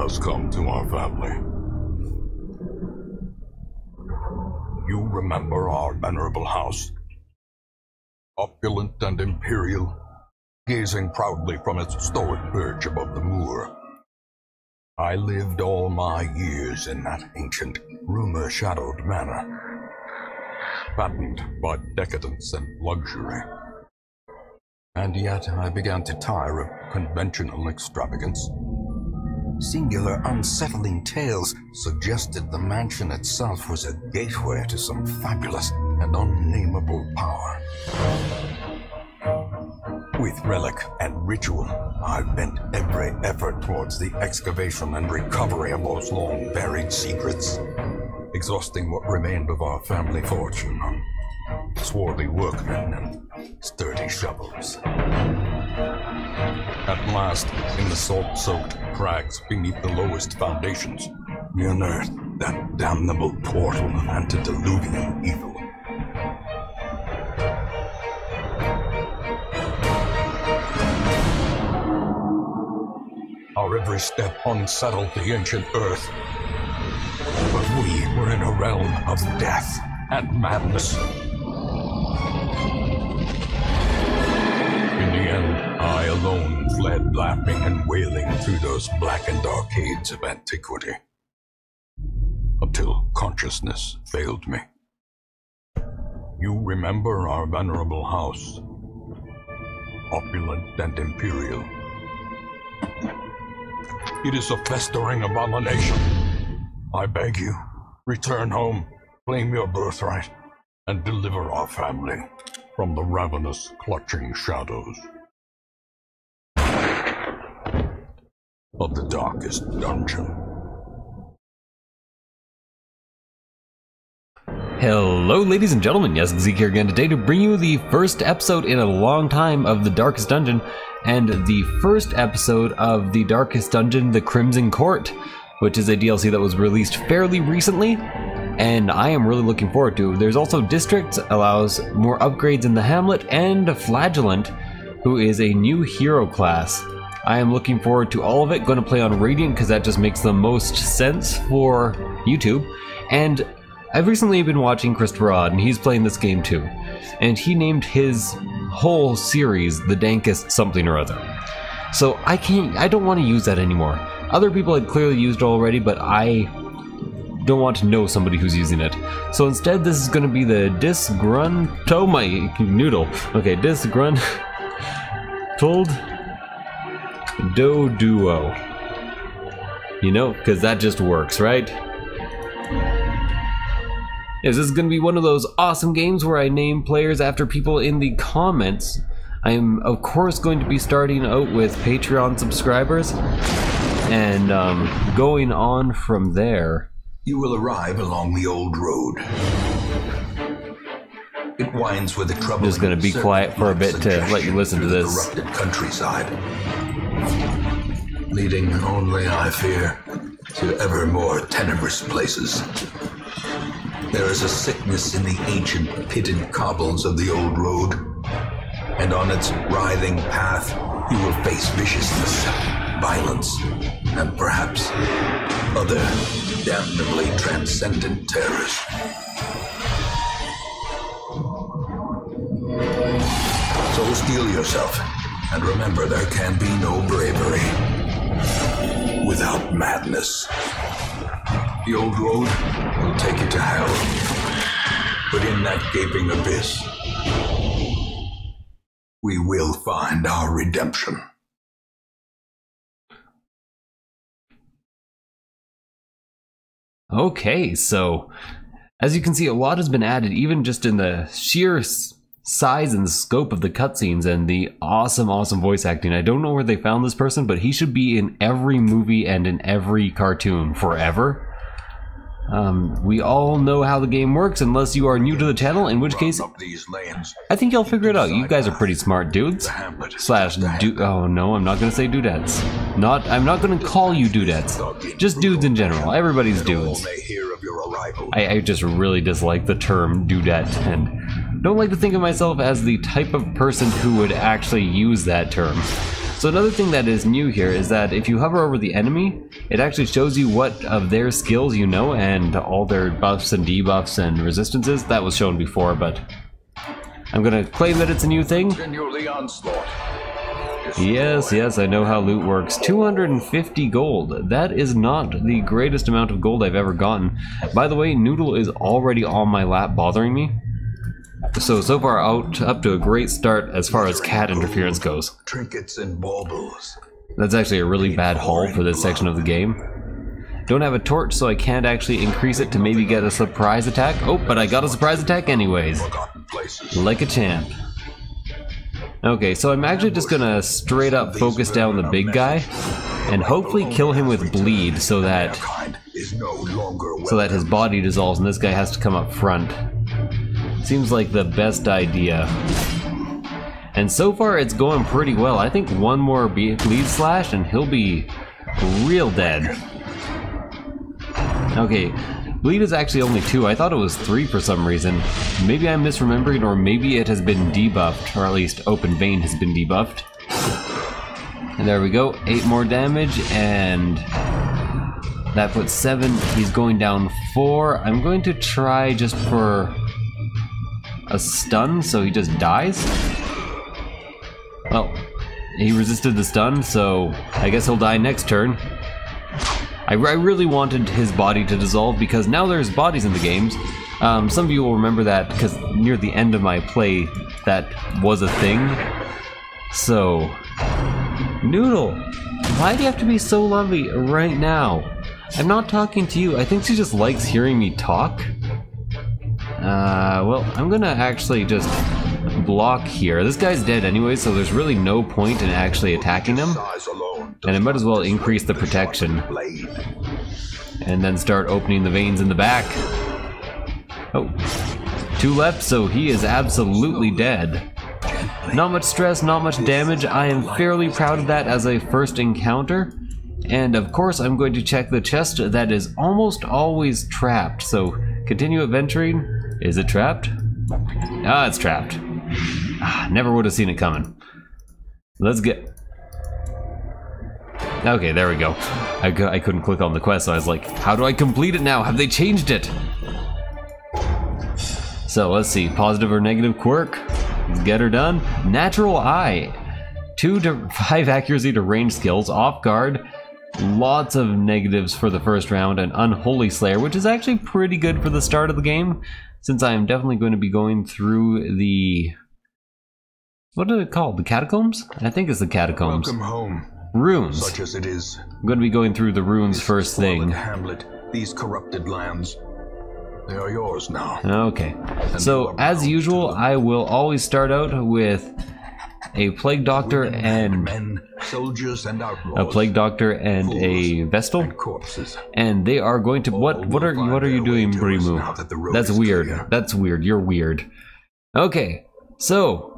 has come to our family. You remember our venerable house, opulent and imperial, gazing proudly from its stoic perch above the moor. I lived all my years in that ancient, rumor-shadowed manor, fattened by decadence and luxury. And yet I began to tire of conventional extravagance. Singular, unsettling tales suggested the mansion itself was a gateway to some fabulous and unnameable power. With relic and ritual, I bent every effort towards the excavation and recovery of those long-buried secrets, exhausting what remained of our family fortune on swarthy workmen and sturdy shovels. At last, in the salt-soaked crags beneath the lowest foundations, we unearthed that damnable portal of antediluvian evil. Our every step unsettled the ancient earth, but we were in a realm of death and madness. In the end, I alone fled laughing and wailing through those blackened arcades of antiquity, until consciousness failed me. You remember our venerable house, opulent and imperial. It is a festering abomination. I beg you, return home, claim your birthright, and deliver our family from the ravenous, clutching shadows of the darkest dungeon. Hello ladies and gentlemen, Yessik Ziiiq here again today to bring you the first episode in a long time of The Darkest Dungeon, and the first episode of The Darkest Dungeon, The Crimson Court, which is a DLC that was released fairly recently, and I am really looking forward to. There's also District, allows more upgrades in the Hamlet, and Flagellant, who is a new hero class. I am looking forward to all of it. Going to play on Radiant because that just makes the most sense for YouTube, and I've recently been watching Christopher Odd, and he's playing this game too, and he named his whole series The Dankest Something or Other. So I don't want to use that anymore. Other people had clearly used it already, but I don't want to know somebody who's using it. So instead, this is going to be the Disgruntled, my noodle. Okay, Disgruntled Doduo. You know, because that just works, right? Yes, this is going to be one of those awesome games where I name players after people in the comments. I am, of course, going to be starting out with Patreon subscribers, and going on from there. You will arrive along the old road. It winds with a troubling. Just going to be quiet for a bit to let you listen to this. Corrupted countryside, leading only, I fear, to ever more tenebrous places. There is a sickness in the ancient pitted cobbles of the old road, and on its writhing path you will face viciousness, violence, and perhaps other damnably transcendent terrors. So steel yourself, and remember there can be no bravery without madness. The old road will take you to hell, but in that gaping abyss, we will find our redemption. Okay, so as you can see, a lot has been added, even just in the sheer size and scope of the cutscenes and the awesome voice acting. I don't know where they found this person, but he should be in every movie and in every cartoon forever. We all know how the game works, unless you are new to the channel, in which case, I think you'll figure it out. You guys are pretty smart dudes. Oh no, I'm not gonna say dudettes. I'm not gonna call you dudettes. Just dudes in general. Everybody's dudes. I just really dislike the term dudette, and don't like to think of myself as the type of person who would actually use that term. So another thing that is new here is that if you hover over the enemy, it actually shows you what of their skills you know and all their buffs and debuffs and resistances. That was shown before, but I'm gonna claim that it's a new thing. Continue the onslaught. Yes, I know how loot works. 250 gold. That is not the greatest amount of gold I've ever gotten. By the way, Noodle is already on my lap bothering me. So far up to a great start as far as cat interference goes. Trinkets and baubles. That's actually a really bad haul for this section of the game. Don't have a torch, so I can't actually increase it to maybe get a surprise attack. Oh, but I got a surprise attack anyways. Like a champ. Okay, so I'm actually just gonna straight up focus down the big guy and hopefully kill him with bleed so that his body dissolves and this guy has to come up front. Seems like the best idea. And so far it's going pretty well. I think one more bleed slash and he'll be real dead. Okay, bleed is actually only 2. I thought it was 3 for some reason. Maybe I'm misremembering, or maybe it has been debuffed, or at least open vein has been debuffed. And there we go, 8 more damage, and that puts 7. He's going down 4. I'm going to try just for a stun, so he just dies. Well, he resisted the stun, so I guess he'll die next turn. I really wanted his body to dissolve because now there's bodies in the games. Some of you will remember that because near the end of my play that was a thing. So, Noodle, why do you have to be so lovely right now? I'm not talking to you. I think she just likes hearing me talk. Well, I'm gonna actually just block here. This guy's dead anyway, so there's really no point in actually attacking him. And I might as well increase the protection. And then start opening the veins in the back. Oh, 2 left, so he is absolutely dead. Not much stress, not much damage. I am fairly proud of that as a first encounter. And of course, I'm going to check the chest that is almost always trapped. So, continue adventuring. Is it trapped? Ah, it's trapped. Never would have seen it coming. Let's get... Okay, there we go. I couldn't click on the quest, so I was like, how do I complete it now? Have they changed it? So, let's see. Positive or negative quirk. Let's get her done. Natural Eye. 2 to 5 accuracy to range skills. Off guard. Lots of negatives for the first round. And Unholy Slayer, which is actually pretty good for the start of the game, since I am definitely going to be going through the... What are they called? The catacombs? I think it's the catacombs. Welcome home. Runes. Such as it is. I'm going to be going through the runes first thing. Hamlet, these corrupted lands, they are yours now. Okay. So, as usual, I will always start out with a plague doctor and men, soldiers and outlaws, a plague doctor and a vestal, and corpses. And they are going to what are you doing, Brimu? That's weird. That's weird. You're weird. Okay. So,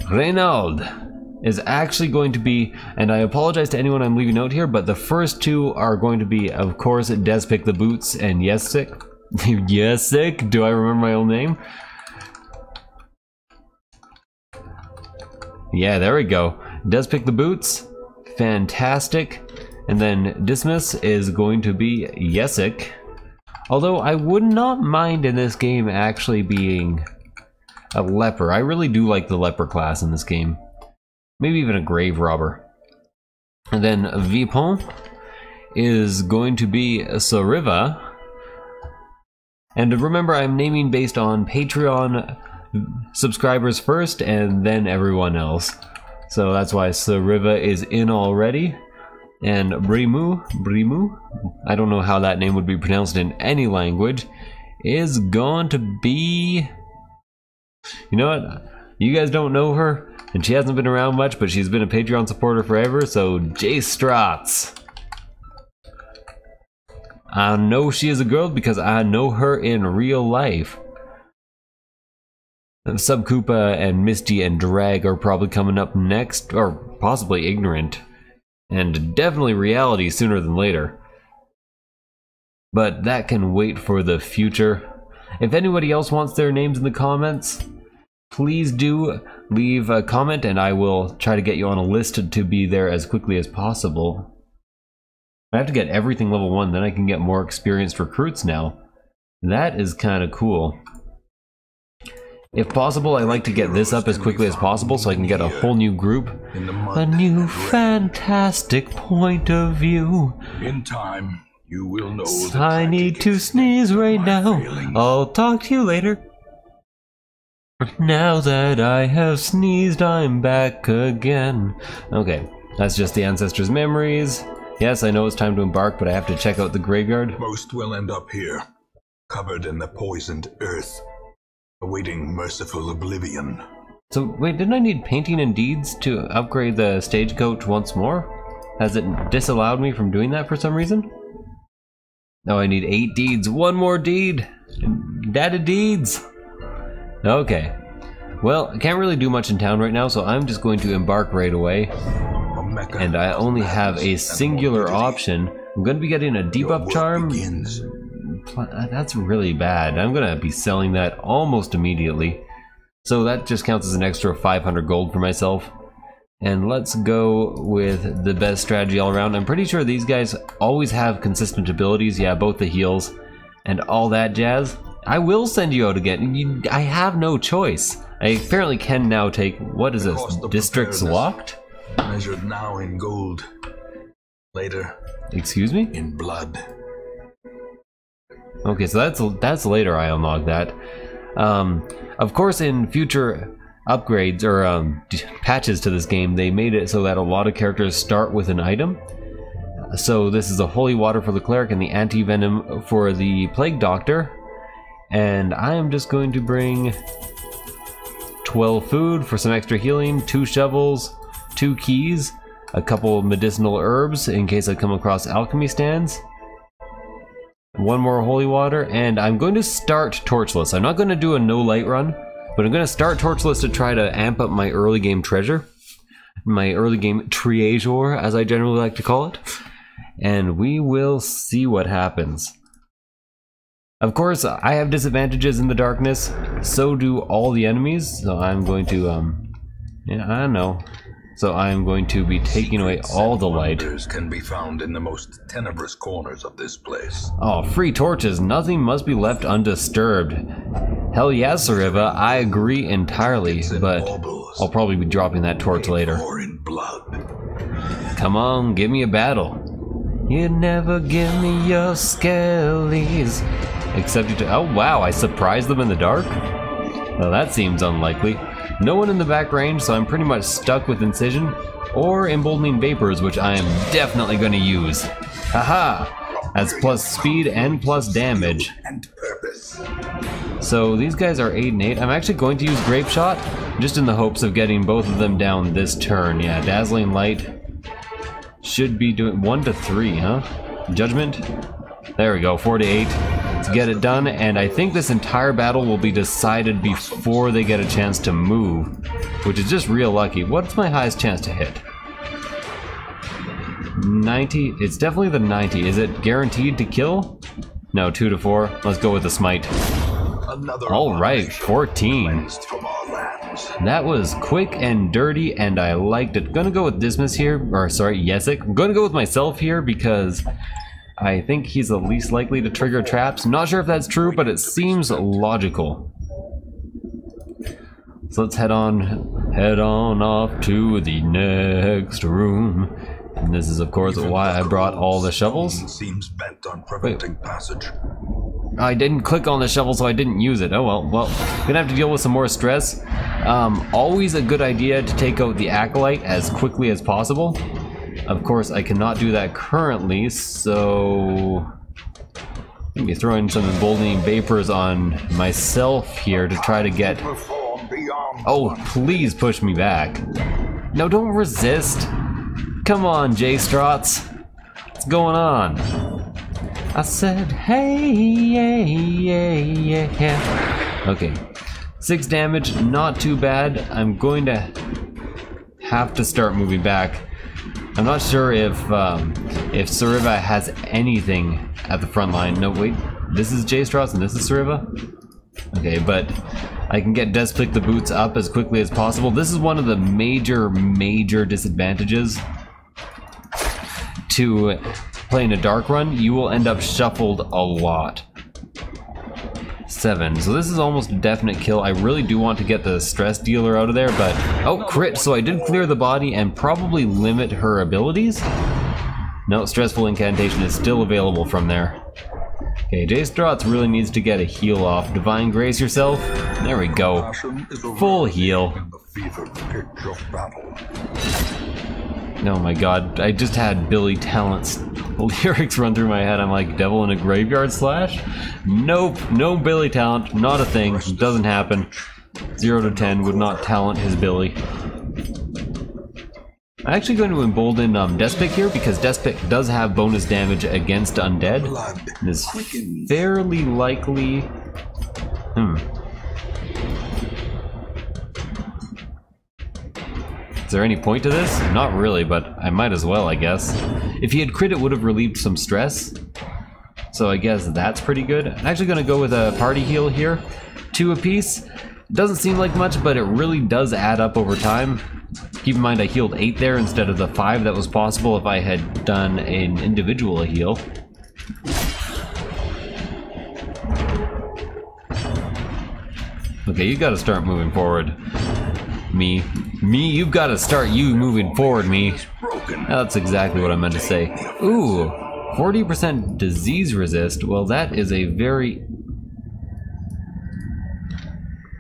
Reynald is actually going to be, and I apologize to anyone I'm leaving out here, but the first 2 are going to be, of course, Despick the Boots and Yessik. Yessik? Do I remember my own name? Yeah, there we go. Despick the Boots. Fantastic. And then Dismiss is going to be Yessik. Although I would not mind in this game actually being a leper. I really do like the leper class in this game. Maybe even a grave robber. And then Vipon is going to be Sariva. And remember, I'm naming based on Patreon subscribers first and then everyone else. So that's why Sariva is in already. And Brimu, I don't know how that name would be pronounced in any language, is going to be... You know what? You guys don't know her, and she hasn't been around much, but she's been a Patreon supporter forever, so J Strats. I know she is a girl because I know her in real life. Sub Koopa and Misty and Drag are probably coming up next, or possibly Ignorant. And definitely Reality sooner than later. But that can wait for the future. If anybody else wants their names in the comments, please do. leave a comment and I will try to get you on a list to be there as quickly as possible. I have to get everything level 1, then I can get more experienced recruits now. That is kind of cool. If possible, I like to get this up as quickly as possible so I can get a whole new group. A new fantastic point of view. In time, you will know that I need to sneeze right now. I'll talk to you later. Now that I have sneezed, I'm back again. Okay, that's just the ancestors' memories. Yes, I know it's time to embark, but I have to check out the graveyard. Most will end up here, covered in the poisoned earth, awaiting merciful oblivion. So, wait, didn't I need painting and deeds to upgrade the stagecoach once more? Has it disallowed me from doing that for some reason? No, I need 8 deeds. 1 more deed! Data deeds! Okay. Well, I can't really do much in town right now, so I'm just going to embark right away. And I only have a singular option. I'm going to be getting a debuff charm. That's really bad. I'm going to be selling that almost immediately. So that just counts as an extra 500 gold for myself. And let's go with the best strategy all around. I'm pretty sure these guys always have consistent abilities. Yeah, both the heals and all that jazz. I will send you out again. I have no choice. I apparently can now take, what is this, districts locked? Measured now in gold. Later. Excuse me? In blood. Okay, so that's later I unlock that. Of course, in future upgrades or patches to this game, they made it so that a lot of characters start with an item. So this is the holy water for the cleric and the anti-venom for the plague doctor. And I am just going to bring 12 food for some extra healing, 2 shovels, 2 keys, a couple medicinal herbs in case I come across alchemy stands, 1 more holy water, and I'm going to start torchless. I'm not going to do a no light run, but I'm going to start torchless to try to amp up my early game treasure, my early game treasure, as I generally like to call it, and we will see what happens. Of course, I have disadvantages in the darkness, so do all the enemies, so I'm going to, yeah, I don't know. So I'm going to be taking away all the light. Can be found in the most tenebrous corners of this place. Oh, free torches, nothing must be left undisturbed. Hell yes, Sariva, I agree entirely, but I'll probably be dropping that torch later. Come on, give me a battle. You never give me your skellies. Except you oh wow, I surprised them in the dark? Well, that seems unlikely. No one in the back range, so I'm pretty much stuck with Incision or Emboldening Vapors, which I am definitely going to use. Haha! That's plus speed and plus damage. So these guys are 8 and 8. I'm actually going to use Grape Shot, just in the hopes of getting both of them down this turn. Yeah, Dazzling Light should be doing 1 to 3, huh? Judgment? There we go, 4 to 8 to get it done, and I think this entire battle will be decided before they get a chance to move, which is just real lucky. What's my highest chance to hit? 90? It's definitely the 90. Is it guaranteed to kill? No, 2 to 4. Let's go with the smite. Alright, 14. That was quick and dirty, and I liked it. Gonna go with Dismas here, or sorry, Yessik. I'm gonna go with myself here because I think he's the least likely to trigger traps. Not sure if that's true, but it seems logical. So let's head on off to the next room. And this is of course why I brought all the shovels. Seems bent on preventing passage. I didn't click on the shovel, so I didn't use it. Oh well, gonna have to deal with some more stress. Always a good idea to take out the Acolyte as quickly as possible. Of course, I cannot do that currently, so I'm gonna be throwing some Emboldening Vapors on myself here to try to get... Oh, please push me back. No, don't resist. Come on, J-Strots. What's going on? I said, hey, yeah. Okay, 6 damage, not too bad. I'm going to have to start moving back. I'm not sure if Sariva has anything at the front line. No, wait, this is J-Strots and this is Sariva? Okay, but I can get Despick the boots up as quickly as possible. This is one of the major disadvantages to playing a dark run. You will end up shuffled a lot. 7. So this is almost a definite kill. I really do want to get the stress dealer out of there, but... Oh, crit! So I did clear the body and probably limit her abilities? No, stressful incantation is still available from there. Okay, Jace Drotz really needs to get a heal off. Divine Grace yourself. There we go. Full heal. Oh my god, I just had Billy Talent's lyrics run through my head. I'm like, devil in a graveyard slash? Nope, no Billy Talent, not a thing, doesn't happen. 0 to 10 would not talent his Billy. I'm actually going to embolden Despick here because Despick does have bonus damage against undead. And is fairly likely... Is there any point to this? Not really, but I might as well, I guess. If he had crit, it would have relieved some stress. So I guess that's pretty good. I'm actually going to go with a party heal here. 2 apiece. It doesn't seem like much, but it really does add up over time. Keep in mind I healed 8 there instead of the 5 that was possible if I had done an individual heal. Okay, you gotta start moving forward. Me, you've gotta start moving forward, me. That's exactly what I meant to say. Ooh, 40% disease resist. Well, that is a very...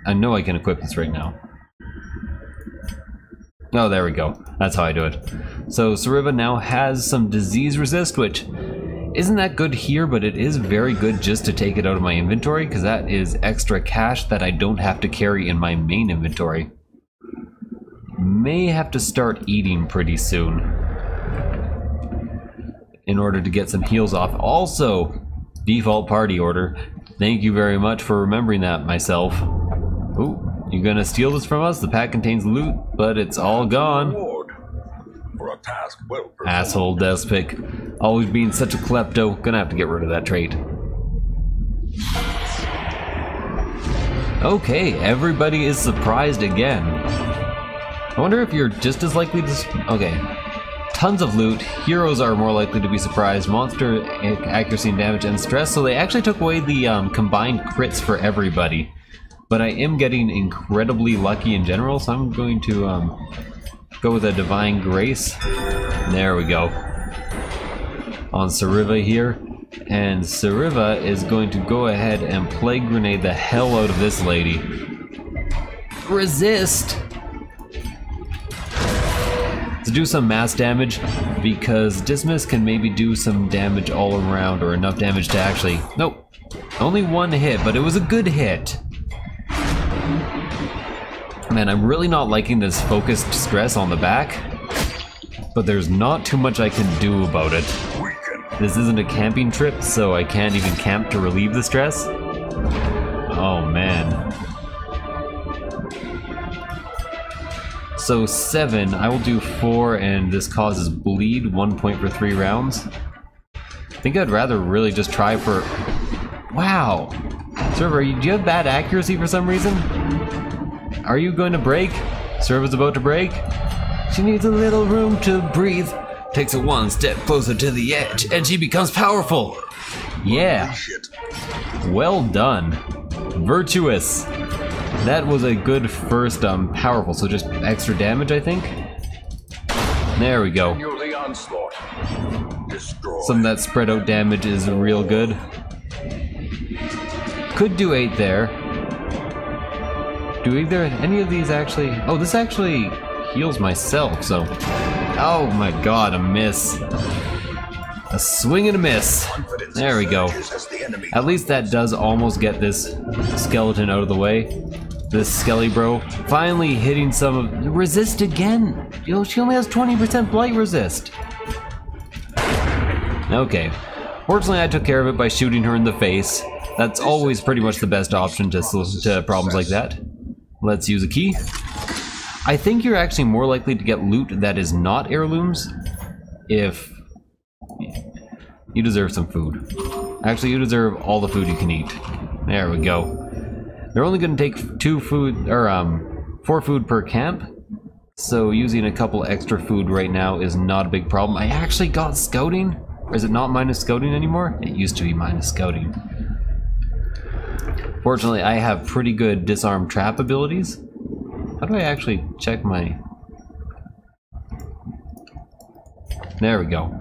I know I can equip this right now. Oh, there we go. That's how I do it. So Sariva now has some disease resist, which isn't that good here, but it is very good just to take it out of my inventory, because that is extra cash that I don't have to carry in my main inventory. May have to start eating pretty soon in order to get some heals off. Also, default party order. Thank you very much for remembering that, myself. Ooh, you gonna steal this from us? The pack contains loot, but it's all gone. For a task well performed. Asshole Despick. Always being such a klepto. Gonna have to get rid of that trait. Okay, everybody is surprised again. I wonder if you're just as likely to... Okay. Tons of loot. Heroes are more likely to be surprised. Monster accuracy and damage and stress. So they actually took away the combined crits for everybody. But I am getting incredibly lucky in general, so I'm going to go with a Divine Grace. There we go. On Sariva here. And Sariva is going to go ahead and Plague Grenade the hell out of this lady. Resist! To do some mass damage, because Dismiss can maybe do some damage all around, or enough damage to actually... Nope. Only 1 hit, but it was a good hit. Man, I'm really not liking this focused stress on the back, but there's not too much I can do about it. This isn't a camping trip, so I can't even camp to relieve the stress. Oh man. So 7, I will do 4, and this causes bleed, 1 point for 3 rounds. I think I'd rather really just try for... Wow! Server, do you have bad accuracy for some reason? Are you going to break? Server's about to break? She needs a little room to breathe. Takes it 1 step closer to the edge, and she becomes powerful! Yeah! Well done. Virtuous. That was a good first powerful, so just extra damage, I think? There we go. Some of that spread out damage is real good. Could do 8 there. Do either any of these actually... Oh, this actually heals myself, so... Oh my god, a miss. A swing and a miss. There we go. At least that does almost get this skeleton out of the way. This skelly bro. Finally hitting some of... Resist again! Yo, she only has 20% blight resist. Okay. Fortunately, I took care of it by shooting her in the face. That's always pretty much the best option to problems like that. Let's use a key. I think you're actually more likely to get loot that is not heirlooms if... You deserve some food. Actually, you deserve all the food you can eat. There we go. They're only going to take 4 food per camp, so using a couple extra food right now is not a big problem. I actually got scouting, or is it not minus scouting anymore? It used to be minus scouting. Fortunately, I have pretty good disarm trap abilities. How do I actually check my... There we go.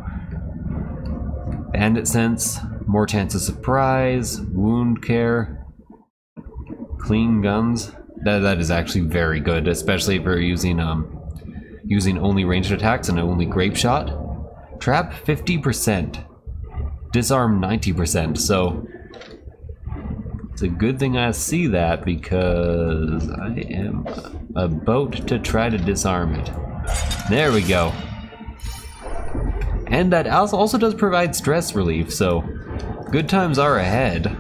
Bandit sense, more chance of surprise, wound care, clean guns. That is actually very good, especially if you're using only ranged attacks and only grape shot. Trap 50%, disarm 90%. So it's a good thing I see that, because I am about to try to disarm it. There we go. And that also does provide stress relief, so good times are ahead.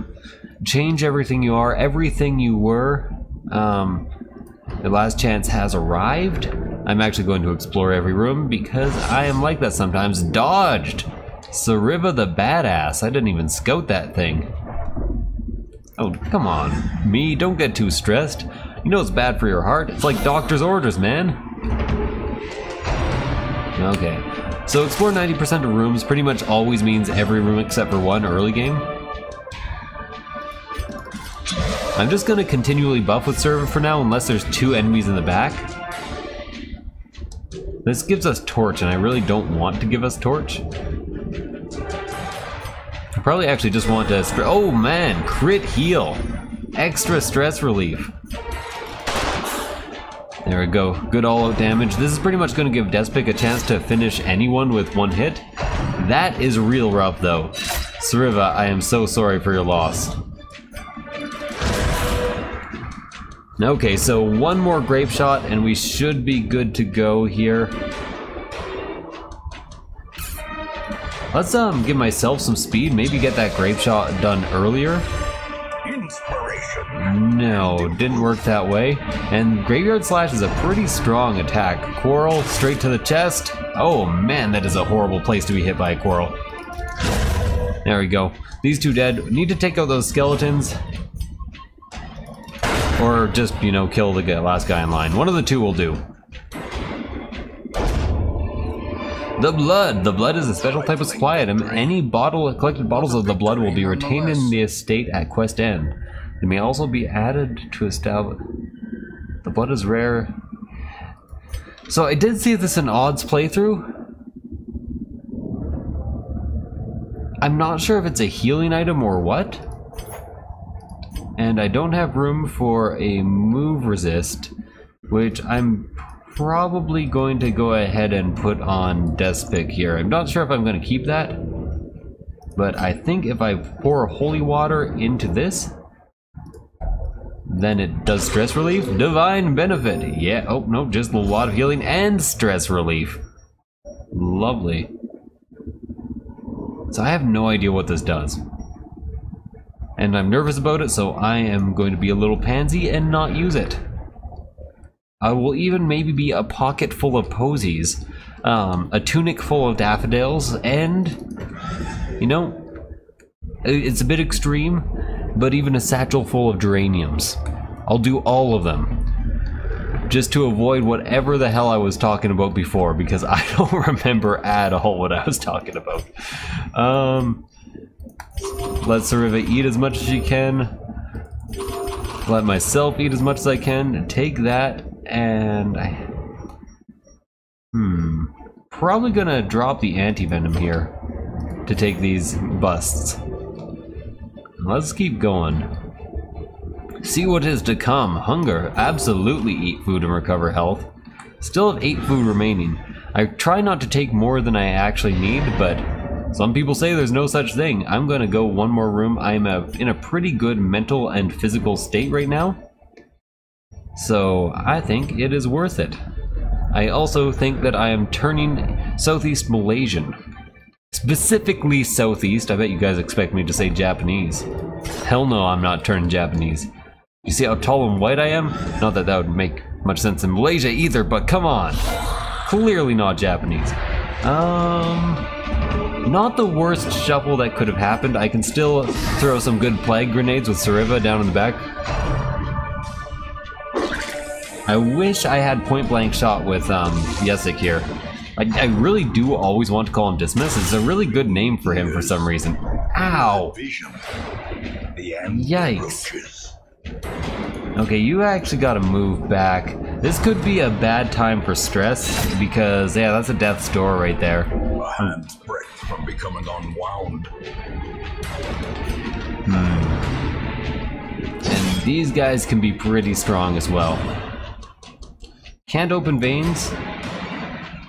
Change everything you are, everything you were. The last chance has arrived. I'm actually going to explore every room because I am like that sometimes. Dodged! Sariva the badass. I didn't even scout that thing. Oh, come on. Me, don't get too stressed. You know it's bad for your heart. It's like doctor's orders, man. Okay. So explore 90% of rooms pretty much always means every room except for one early game. I'm just going to continually buff with Servant for now unless there's 2 enemies in the back. This gives us Torch, and I really don't want to give us Torch. I probably actually just want to... Oh man, crit heal. Extra stress relief. There we go, good all-out damage. This is pretty much going to give Despik a chance to finish anyone with 1 hit. That is real rough though. Sariva, I am so sorry for your loss. Okay, so 1 more grape shot and we should be good to go here. Let's give myself some speed, maybe get that grape shot done earlier. No, didn't work that way. And Graveyard Slash is a pretty strong attack. Quarrel, straight to the chest. Oh man, that is a horrible place to be hit by a Quarrel. There we go. These 2 dead. Need to take out those skeletons. Or just, you know, kill the last guy in line. One of the 2 will do. The blood. The blood is a special type of supply item. Any collected bottles of the blood will be retained in the estate at quest end. It may also be added to establish... The blood is rare. So I did see this in odds playthrough. I'm not sure if it's a healing item or what. And I don't have room for a move resist, which I'm probably going to go ahead and put on Despik here. I'm not sure if I'm going to keep that, but I think if I pour holy water into this, then it does stress relief. Divine benefit. Yeah, oh no, just a lot of healing and stress relief. Lovely. So I have no idea what this does. And I'm nervous about it, so I am going to be a little pansy and not use it. I will even maybe be a pocket full of posies, a tunic full of daffodils, and, you know, it's a bit extreme, but even a satchel full of geraniums. I'll do all of them, just to avoid whatever the hell I was talking about before, because I don't remember at all what I was talking about. Let Sariva eat as much as she can. Let myself eat as much as I can. Take that, and probably gonna drop the anti-venom here to take these busts. Let's keep going. See what is to come. Hunger. Absolutely eat food and recover health. Still have 8 food remaining. I try not to take more than I actually need, but some people say there's no such thing. I'm gonna go 1 more room. I'm in a pretty good mental and physical state right now, so I think it is worth it. I also think that I am turning Southeast Malaysian. Specifically Southeast. I bet you guys expect me to say Japanese. Hell no, I'm not turning Japanese. You see how tall and white I am? Not that that would make much sense in Malaysia either, but come on. Clearly not Japanese. Not the worst shuffle that could have happened. I can still throw some good plague grenades with Sariva down in the back. I wish I had point blank shot with Yessik here. I really do always want to call him Dismiss. It's a really good name for him for some reason. Ow! Yikes. Okay, you actually gotta move back. This could be a bad time for stress, because, yeah, that's a death's door right there. A hand's breadth from becoming unwound. And these guys can be pretty strong as well. Can't open veins.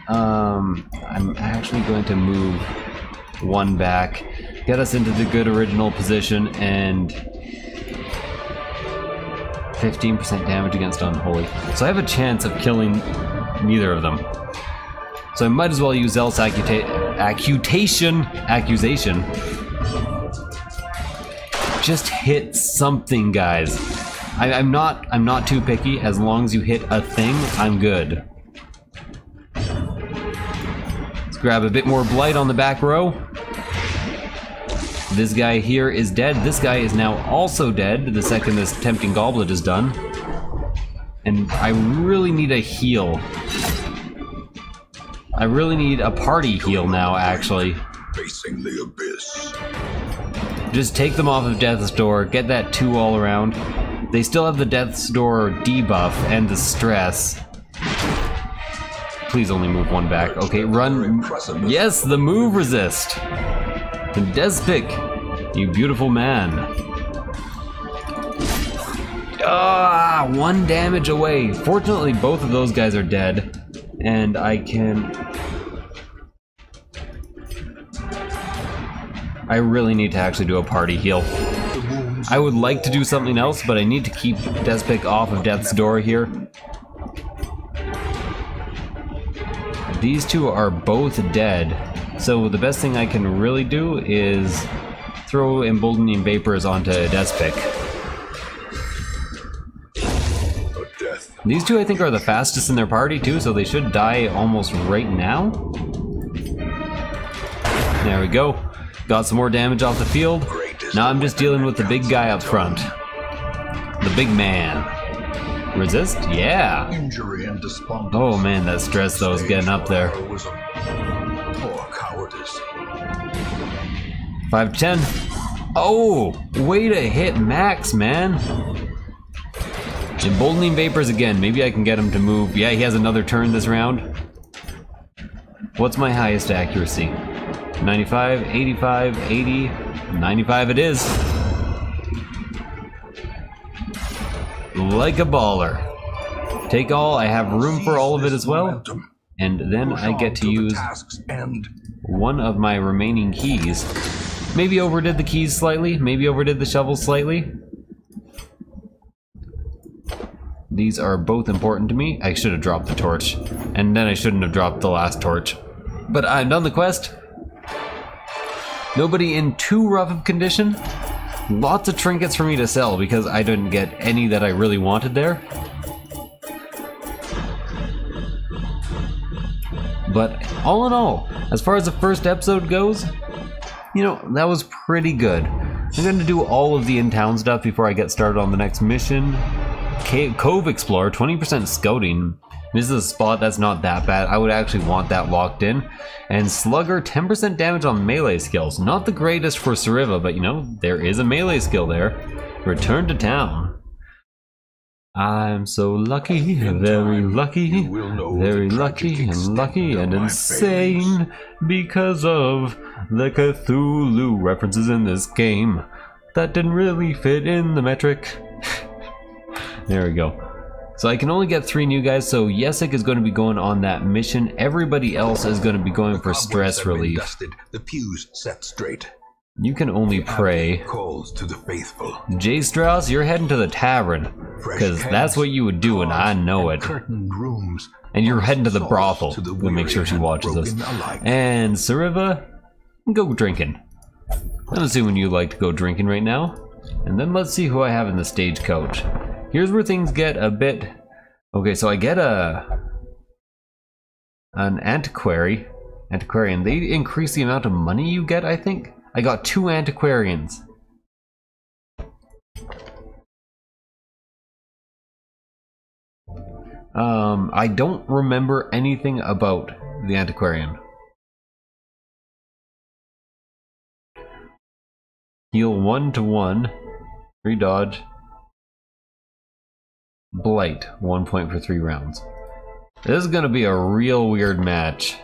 I'm actually going to move one back, get us into the good original position, and 15% damage against Unholy. So I have a chance of killing neither of them. So I might as well use Zealous Accusation. Just hit something, guys. I'm not too picky. As long as you hit a thing, I'm good. Let's grab a bit more blight on the back row. This guy here is dead. This guy is now also dead the second this Tempting Goblet is done. And I really need a heal. I really need a party heal now, actually. Facing the abyss. Just take them off of Death's Door, get that 2 all around. They still have the Death's Door debuff and the stress. Please only move one back. Okay, run. Yes, the move resist. Despic, you beautiful man. Ah, 1 damage away. Fortunately, both of those guys are dead, and I can... I really need to actually do a party heal. I would like to do something else, but I need to keep Despic off of Death's Door here. These two are both dead, so the best thing I can really do is throw Emboldening Vapors onto Despic. These two I think are the fastest in their party too, so they should die almost right now. There we go. Got some more damage off the field. Now I'm just dealing with the big guy up front. The big man. Resist? Yeah. Oh man, that stress though is getting up there. 5 to 10. Oh, way to hit max, man. Emboldening Vapors again. Maybe I can get him to move. Yeah, he has another turn this round. What's my highest accuracy? 95, 85, 80, 95 it is. Like a baller. Take all, I have room for all of it as well. And then I get to use one of my remaining keys. Maybe overdid the keys slightly, maybe overdid the shovel slightly. These are both important to me. I should have dropped the torch. And then I shouldn't have dropped the last torch. But I'm done the quest. Nobody in too rough of condition. Lots of trinkets for me to sell because I didn't get any that I really wanted there. But all in all, as far as the first episode goes, you know, that was pretty good. I'm going to do all of the in-town stuff before I get started on the next mission. Cove Explorer, 20% scouting. This is a spot that's not that bad. I would actually want that locked in. And Slugger, 10% damage on melee skills. Not the greatest for Sariva, but you know, there is a melee skill there. Return to town. I'm so lucky, very lucky, very lucky and insane because of the Cthulhu references in this game. That didn't really fit in the metric. There we go. So I can only get 3 new guys, so Yessik is going to be going on that mission. Everybody else is going to be going for stress relief. The pews set straight. You can only pray. Calls to the faithful. J. Strauss, you're heading to the tavern, because that's what you would do, and I know it. And you're heading to the brothel. We'll make sure she watches this. And Sariva, go drinking. I'm assuming you like to go drinking right now. And then let's see who I have in the stagecoach. Here's where things get a bit... Okay, so I get an antiquarian. They increase the amount of money you get, I think. I got 2 antiquarians. I don't remember anything about the antiquarian. Heal 1 to 1, 3 dodge. Blight, 1 point for 3 rounds. This is gonna be a real weird match.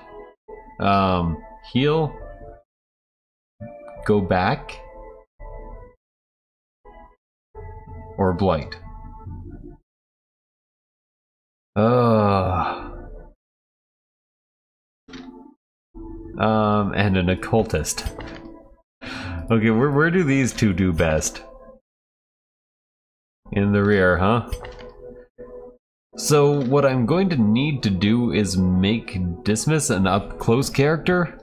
Heal. Go back. Or blight. And an occultist. Okay, where do these two do best? In the rear, huh? So what I'm going to need to do is make Dismas an up-close character.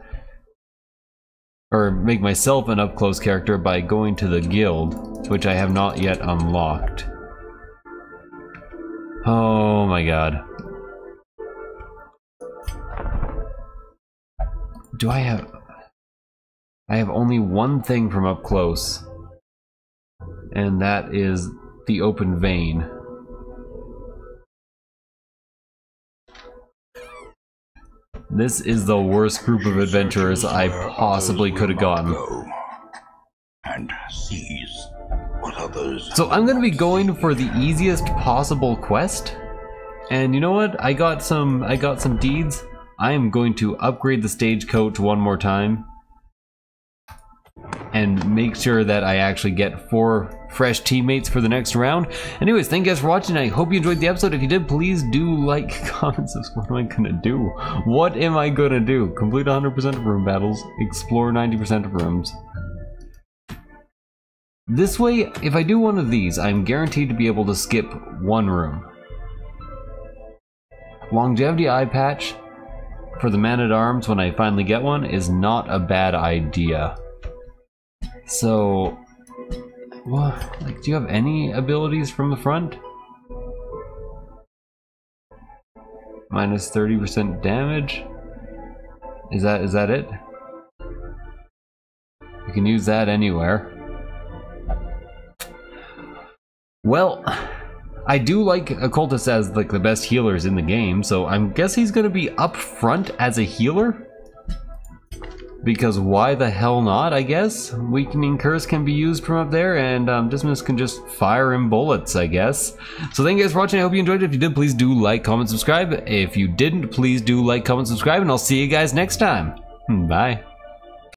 Or make myself an up-close character by going to the guild, which I have not yet unlocked. Oh my god. Do I have... I have only one thing from up close. And that is the open vein. This is the worst group of adventurers I possibly could have gotten. And seize what others. So I'm gonna be going for the easiest possible quest. And you know what? I got some deeds. I am going to upgrade the stagecoach one more time. And make sure that I actually get 4 fresh teammates for the next round. Anyways, thank you guys for watching. I hope you enjoyed the episode. If you did, please do like, comment, subscribe. What am I gonna do? What am I gonna do? Complete 100% of room battles. Explore 90% of rooms. This way, if I do one of these, I'm guaranteed to be able to skip 1 room. Longevity eye patch for the man-at-arms when I finally get one is not a bad idea. So, what? Like, do you have any abilities from the front? Minus 30% damage. Is that it? You can use that anywhere. Well, I do like Occultist as like the best healers in the game, so I guess he's gonna be up front as a healer. Because why the hell not, I guess? Weakening Curse can be used from up there, and Dismas can just fire him bullets, I guess. So thank you guys for watching. I hope you enjoyed it. If you did, please do like, comment, subscribe. If you didn't, please do like, comment, subscribe, and I'll see you guys next time. Bye.